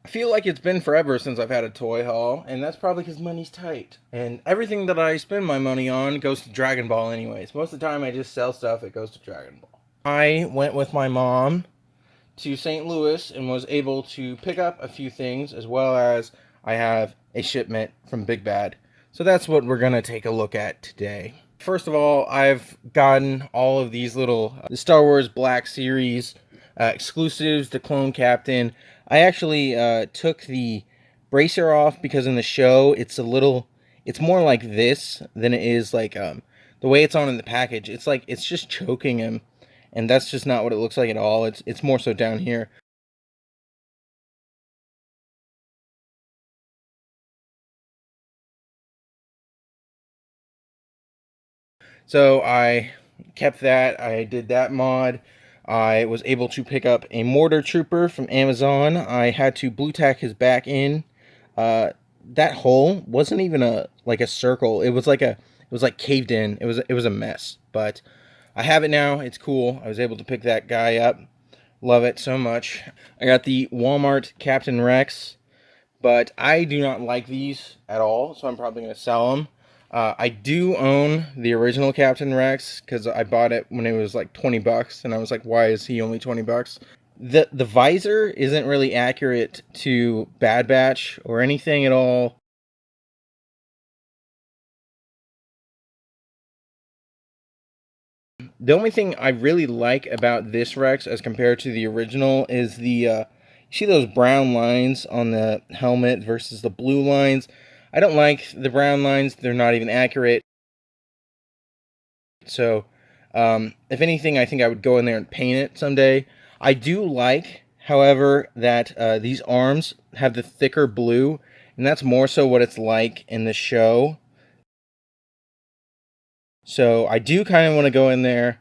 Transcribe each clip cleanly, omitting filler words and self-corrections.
I feel like it's been forever since I've had a toy haul, and that's probably because money's tight. And everything that I spend my money on goes to Dragon Ball anyways. Most of the time I just sell stuff, it goes to Dragon Ball. I went with my mom to St. Louis and was able to pick up a few things, as well as I have a shipment from Big Bad. So that's what we're going to take a look at today. First of all, I've gotten all of these little Star Wars Black Series exclusives, the Clone Captain. I actually took the bracer off because in the show it's more like this than it is like the way it's on in the package. It's like it's just choking him, and that's just not what it looks like at all. It's more so down here. So I kept that. I did that mod. I was able to pick up a mortar trooper from Amazon. I had to blue tack his back in. That hole wasn't even a circle. It was like caved in. It was a mess. But I have it now. It's cool. I was able to pick that guy up. Love it so much. I got the Walmart Captain Rex, but I do not like these at all, so I'm probably going to sell them. I do own the original Captain Rex because I bought it when it was like 20 bucks, and I was like, why is he only 20 bucks? The visor isn't really accurate to Bad Batch or anything at all. The only thing I really like about this Rex as compared to the original is the, you see those brown lines on the helmet versus the blue lines? I don't like the brown lines. They're not even accurate. So, if anything, I think I would go in there and paint it someday. I do like, however, that these arms have the thicker blue, and that's more so what it's like in the show. So I do kind of want to go in there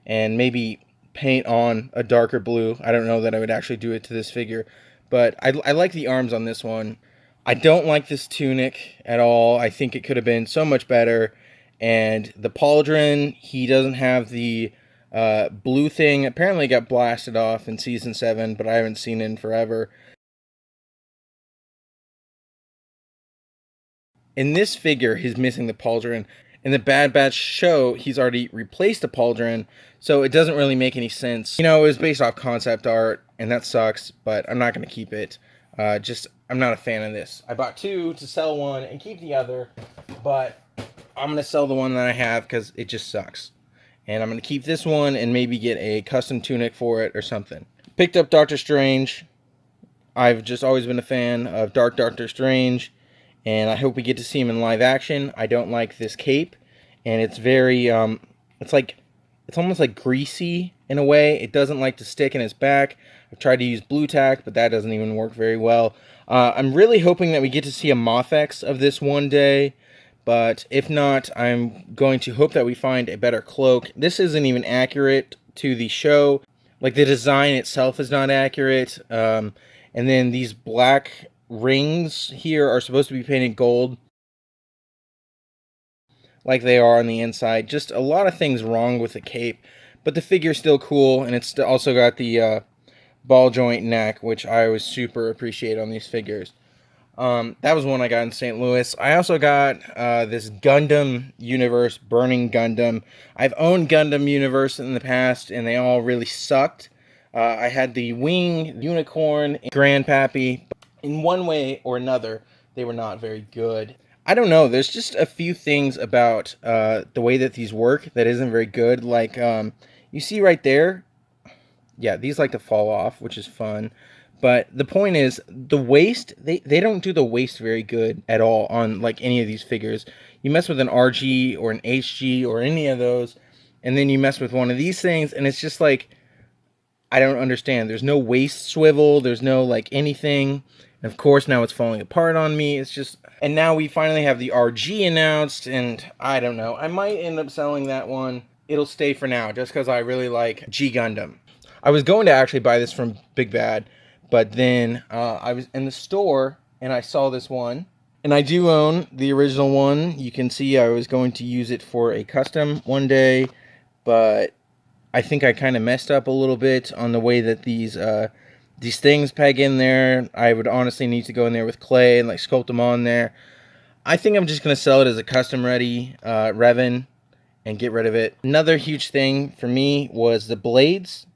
and maybe paint on a darker blue. I don't know that I would actually do it to this figure, but I like the arms on this one. I don't like this tunic at all. I think it could have been so much better. And the pauldron, he doesn't have the blue thing. Apparently it got blasted off in Season 7, but I haven't seen it in forever. In this figure, he's missing the pauldron. In the Bad Batch show, he's already replaced the pauldron, so it doesn't really make any sense. You know, it was based off concept art, and that sucks, but I'm not going to keep it. I'm not a fan of this. I bought two to sell one and keep the other, but I'm going to sell the one that I have because it just sucks. And I'm going to keep this one and maybe get a custom tunic for it or something. Picked up Darktor Strange. I've just always been a fan of Darktor Strange, and I hope we get to see him in live action. I don't like this cape, and it's very, it's almost like greasy in a way. It doesn't like to stick in his back. I've tried to use blue tack, but that doesn't even work very well. I'm really hoping that we get to see a Moth-X of this one day, but if not, I'm going to hope that we find a better cloak. This isn't even accurate to the show. Like, the design itself is not accurate, and then these black rings here are supposed to be painted gold, like they are on the inside. Just a lot of things wrong with the cape, but the figure's still cool, and it's also got the ball joint neck, which I always super appreciate on these figures. That was one I got in St. Louis. I also got this Gundam Universe, Burning Gundam. I've owned Gundam Universe in the past, and they all really sucked. I had the Wing, Unicorn, and Grandpappy. In one way or another, they were not very good. I don't know, there's just a few things about the way that these work that isn't very good. Like, you see right there, yeah, these like to fall off, which is fun. But the point is, the waist, they don't do the waist very good at all on like any of these figures. You mess with an RG or an HG or any of those, and then you mess with one of these things, and it's just like, I don't understand. There's no waist swivel. There's no like anything. And of course, now it's falling apart on me. It's just... And now we finally have the RG announced, and I don't know. I might end up selling that one. It'll stay for now, just because I really like G Gundam. I was going to actually buy this from Big Bad, but then I was in the store, and I saw this one. And I do own the original one. You can see I was going to use it for a custom one day, but I think I kind of messed up a little bit on the way that these these things peg in there. I would honestly need to go in there with clay and like sculpt them on there. I think I'm just going to sell it as a custom ready Revan and get rid of it. Another huge thing for me was the blades.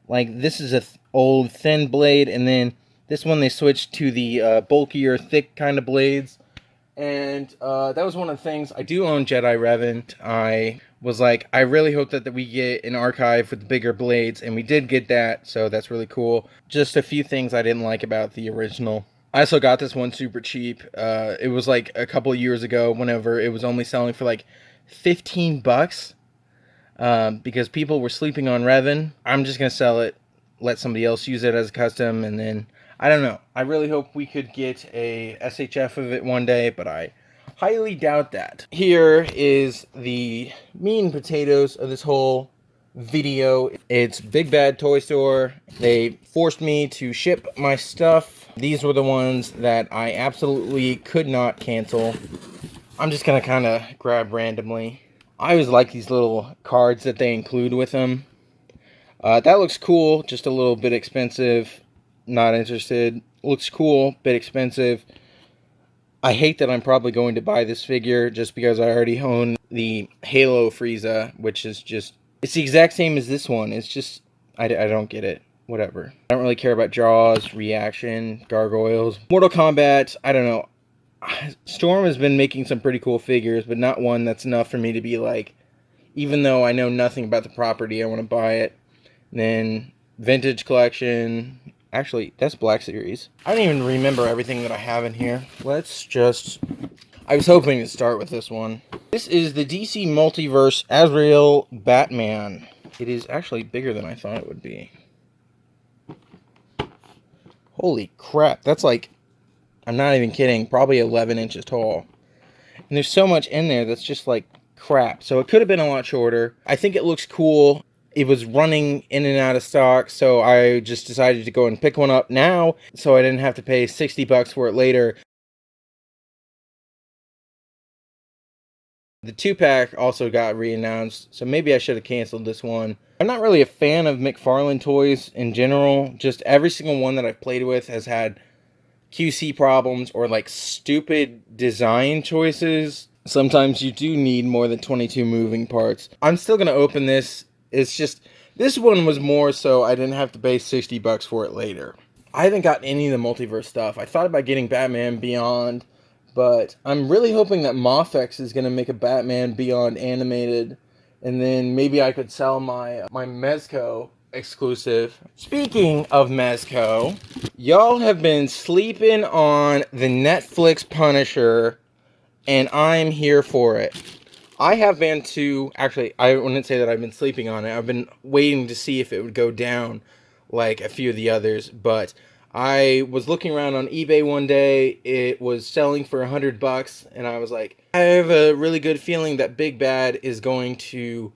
Like, this is a old thin blade, and then this one they switched to the bulkier, thick kind of blades. And that was one of the things. I do own Jedi Revan. I was like, I really hope that we get an archive with bigger blades, and we did get that, so that's really cool. Just a few things I didn't like about the original. I also got this one super cheap. It was like a couple of years ago, whenever it was only selling for like $15, because people were sleeping on Revan. I'm just gonna sell it, let somebody else use it as a custom, and then I don't know. I really hope we could get a SHF of it one day, but I highly doubt that. Here is the meat and potatoes of this whole video. It's Big Bad Toy Store. They forced me to ship my stuff. These were the ones that I absolutely could not cancel. I'm just gonna kind of grab randomly. I always like these little cards that they include with them. That looks cool, just a little bit expensive. Not interested. Looks cool, bit expensive. I hate that I'm probably going to buy this figure just because I already own the Halo Frieza, which is just, it's the exact same as this one. It's just, I don't get it. Whatever. I don't really care about Jaws, Reaction, Gargoyles. Mortal Kombat, I don't know. Storm has been making some pretty cool figures, but not one that's enough for me to be like, even though I know nothing about the property, I want to buy it. And then Vintage Collection. Actually, that's Black Series. I don't even remember everything that I have in here. Let's just... I was hoping to start with this one. This is the DC Multiverse Azrael Batman. It is actually bigger than I thought it would be. Holy crap. That's like, I'm not even kidding, probably 11 inches tall. And there's so much in there that's just like crap. So it could have been a lot shorter. I think it looks cool. It was running in and out of stock, so I just decided to go and pick one up now, so I didn't have to pay $60 for it later. The 2-pack also got re-announced, so maybe I should have canceled this one. I'm not really a fan of McFarlane toys in general. Just every single one that I've played with has had QC problems or like stupid design choices. Sometimes you do need more than 22 moving parts. I'm still going to open this. It's just, this one was more so I didn't have to pay $60 for it later. I haven't gotten any of the multiverse stuff. I thought about getting Batman Beyond, but I'm really hoping that Mofex is going to make a Batman Beyond animated, and then maybe I could sell my Mezco exclusive. Speaking of Mezco, y'all have been sleeping on the Netflix Punisher, and I'm here for it. I have been to, actually, I wouldn't say that I've been sleeping on it. I've been waiting to see if it would go down like a few of the others, but I was looking around on eBay one day. It was selling for $100, and I was like, I have a really good feeling that Big Bad is going to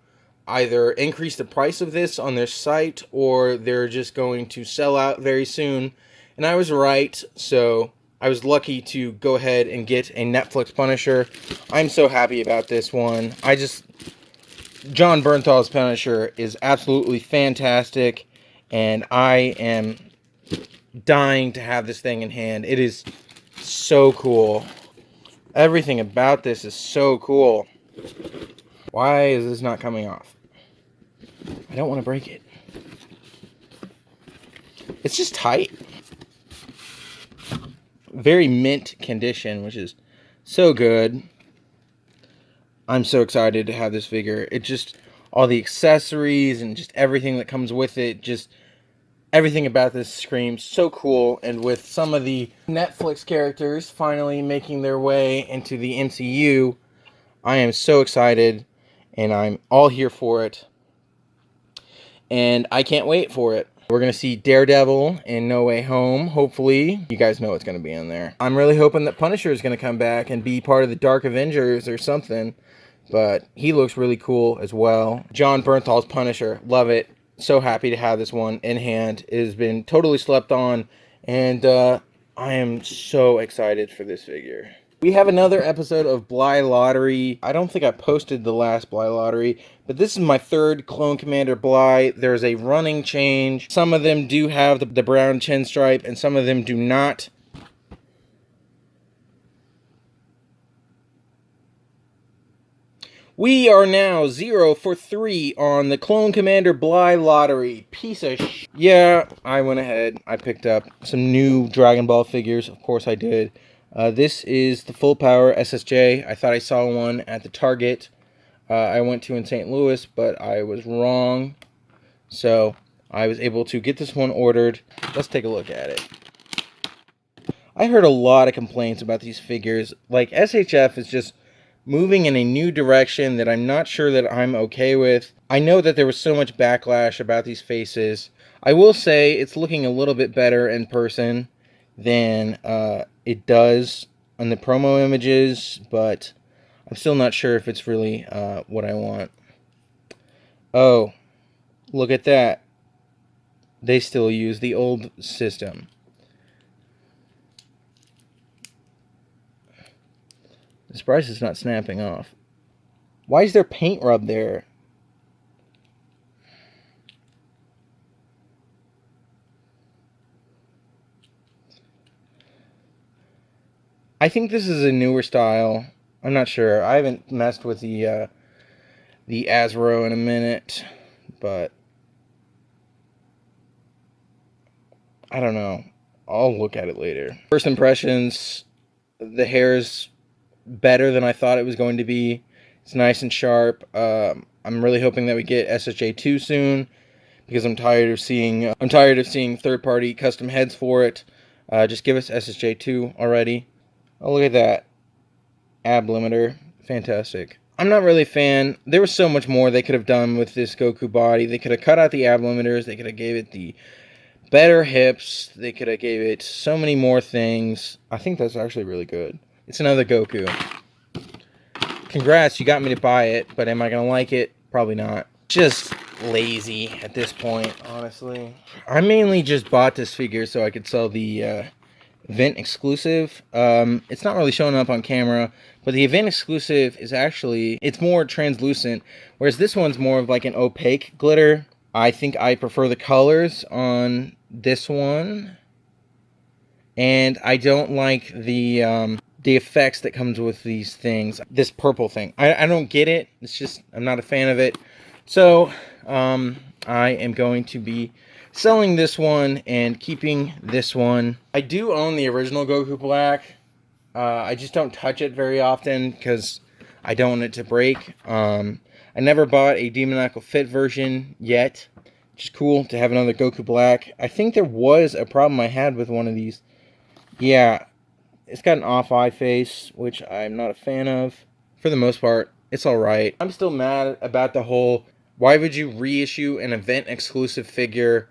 either increase the price of this on their site, or they're just going to sell out very soon. And I was right, so I was lucky to go ahead and get a Netflix Punisher. I'm so happy about this one. Jon Bernthal's Punisher is absolutely fantastic, and I am dying to have this thing in hand. It is so cool. Everything about this is so cool. Why is this not coming off? I don't want to break it. It's just tight. Very mint condition, which is so good. I'm so excited to have this figure. It just, all the accessories and just everything that comes with it, just everything about this screams so cool. And with some of the Netflix characters finally making their way into the MCU, I am so excited, and I'm all here for it. And I can't wait for it. We're going to see Daredevil in No Way Home, hopefully. You guys know what's going to be in there. I'm really hoping that Punisher is going to come back and be part of the Dark Avengers or something. But he looks really cool as well. Jon Bernthal's Punisher. Love it. So happy to have this one in hand. It has been totally slept on. And I am so excited for this figure. We have another episode of Bly Lottery. I don't think I posted the last Bly Lottery, but this is my third Clone Commander Bly. There's a running change. Some of them do have the brown chin stripe, and some of them do not. We are now 0 for 3 on the Clone Commander Bly Lottery. Piece of sh... Yeah, I went ahead. I picked up some new Dragon Ball figures. Of course I did. This is the full power SSJ. I thought I saw one at the Target I went to in St. Louis, but I was wrong. So I was able to get this one ordered. Let's take a look at it. I heard a lot of complaints about these figures. Like, SHF is just moving in a new direction that I'm not sure that I'm okay with. I know that there was so much backlash about these faces. I will say it's looking a little bit better in person than it does on the promo images, but I'm still not sure if it's really what I want. Oh, look at that. They still use the old system. This price is not snapping off. Why is there paint rub there? I think this is a newer style. I'm not sure. I haven't messed with the Azrael in a minute, but I don't know. I'll look at it later. First impressions, the hair's better than I thought it was going to be. It's nice and sharp. I'm really hoping that we get SSJ2 soon, because I'm tired of seeing third-party custom heads for it. Just give us SSJ2 already. Oh, look at that. Ab limiter. Fantastic. I'm not really a fan. There was so much more they could have done with this Goku body. They could have cut out the ab limiters. They could have gave it the better hips. They could have gave it so many more things. I think that's actually really good. It's another Goku. Congrats, you got me to buy it, but am I going to like it? Probably not. Just lazy at this point, honestly. I mainly just bought this figure so I could sell the event exclusive. It's not really showing up on camera, but the event exclusive is actually, it's more translucent, whereas this one's more of like an opaque glitter. I think I prefer the colors on this one, and I don't like the effects that comes with these things. This purple thing, I don't get it. It's just, I'm not a fan of it. So I am going to be selling this one and keeping this one. I do own the original Goku Black. I just don't touch it very often because I don't want it to break. I never bought a Demoniacal Fit version yet, which is cool to have another Goku Black. I think there was a problem I had with one of these. Yeah, it's got an off-eye face, which I'm not a fan of. For the most part, it's alright. I'm still mad about the whole, why would you reissue an event-exclusive figure?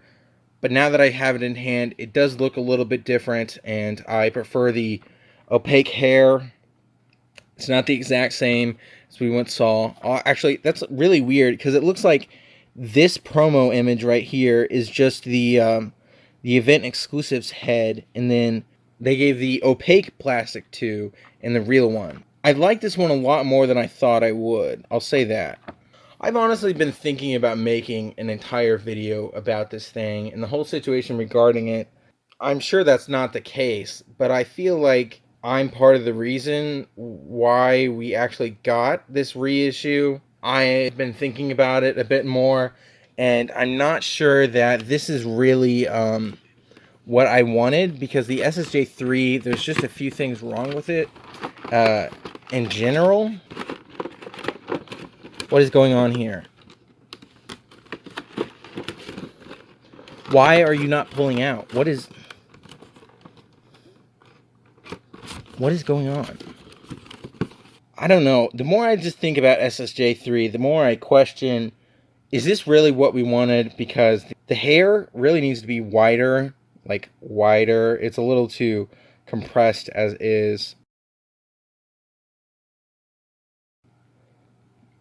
But now that I have it in hand, it does look a little bit different, and I prefer the opaque hair. It's not the exact same as we once saw. Actually, that's really weird, because it looks like this promo image right here is just the event exclusive's head, and then they gave the opaque plastic to in the real one. I like this one a lot more than I thought I would. I'll say that. I've honestly been thinking about making an entire video about this thing and the whole situation regarding it. I'm sure that's not the case, but I feel like I'm part of the reason why we actually got this reissue. I've been thinking about it a bit more, and I'm not sure that this is really what I wanted, because the SSJ3, there's just a few things wrong with it in general. What is going on here? Why are you not pulling out? What is going on? I don't know. The more I just think about SSJ3, the more I question, is this really what we wanted? Because the hair really needs to be wider, like wider. It's a little too compressed as is.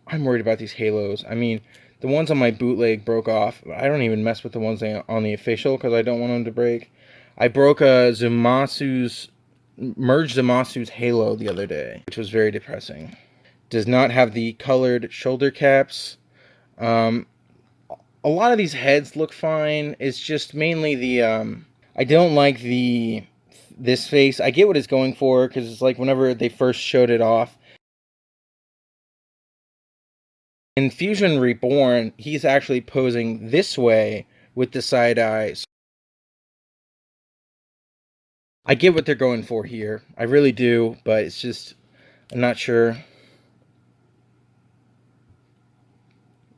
I'm worried about these halos. I mean, the ones on my bootleg broke off. I don't even mess with the ones on the official because I don't want them to break. I broke a Zumasu's merged Zamasu's halo the other day, which was very depressing. Does not have the colored shoulder caps. A lot of these heads look fine. It's just mainly the I don't like this face. I get what it's going for, because it's like whenever they first showed it off. In Fusion Reborn, he's actually posing this way with the side eyes. I get what they're going for here. I really do, but it's just, I'm not sure.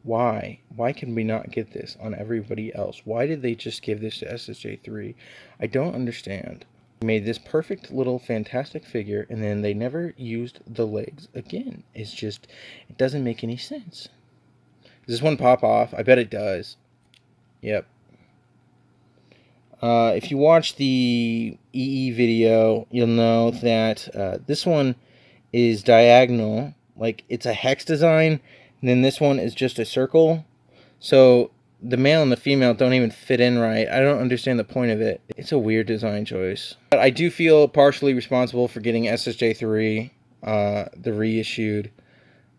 Why? Why can we not get this on everybody else? Why did they just give this to SSJ3? I don't understand. They made this perfect little fantastic figure, and then they never used the legs again. It's just, it doesn't make any sense. Does this one pop off? I bet it does. Yep. If you watch the EE video, you'll know that this one is diagonal. Like, it's a hex design, and then this one is just a circle. So the male and the female don't even fit in right. I don't understand the point of it. It's a weird design choice. But I do feel partially responsible for getting SSJ3, the reissued.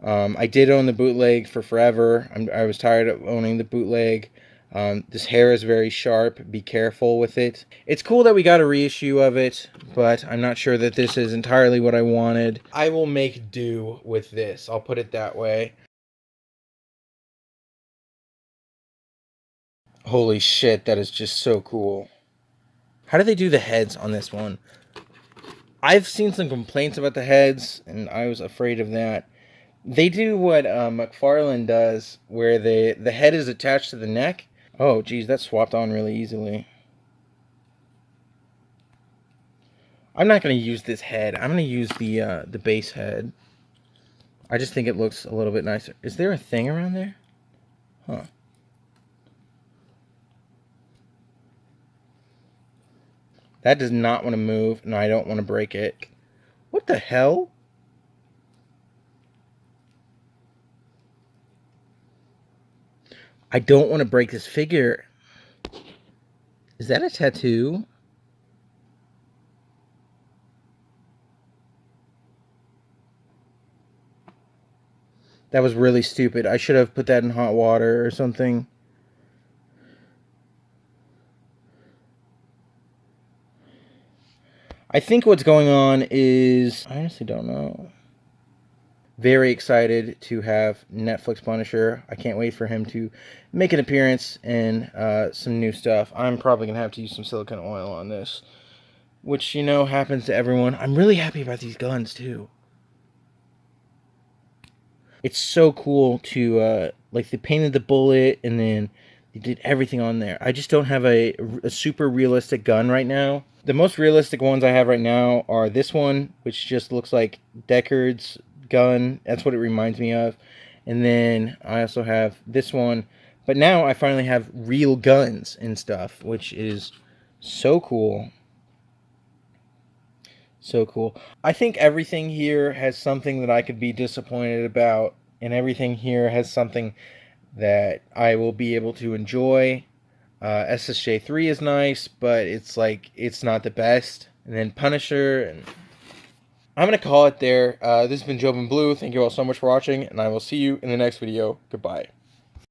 I did own the bootleg for forever. I was tired of owning the bootleg. This hair is very sharp. Be careful with it. It's cool that we got a reissue of it, but I'm not sure that this is entirely what I wanted. I will make do with this. I'll put it that way. Holy shit, that is just so cool. How do they do the heads on this one? I've seen some complaints about the heads, and I was afraid of that. They do what McFarlane does, where the head is attached to the neck. Oh, geez, that swapped on really easily. I'm not going to use this head. I'm going to use the base head. I just think it looks a little bit nicer. Is there a thing around there? Huh. That does not want to move, and I don't want to break it. What the hell? I don't want to break this figure. Is that a tattoo? That was really stupid. I should have put that in hot water or something. I think what's going on is, I honestly don't know. Very excited to have Netflix Punisher. I can't wait for him to make an appearance in some new stuff. I'm probably going to have to use some silicone oil on this, which, you know, happens to everyone. I'm really happy about these guns, too. It's so cool to, like, they painted the bullet, and then they did everything on there. I just don't have a super realistic gun right now. The most realistic ones I have right now are this one, which just looks like Deckard's gun. That's what it reminds me of. And then I also have this one. But now I finally have real guns and stuff, which is so cool. So cool. I think everything here has something that I could be disappointed about, and everything here has something that I will be able to enjoy. SSJ3 is nice, but it's like, it's not the best. And then Punisher, and I'm going to call it there. This has been Jobenblue. Thank you all so much for watching, and I will see you in the next video. Goodbye.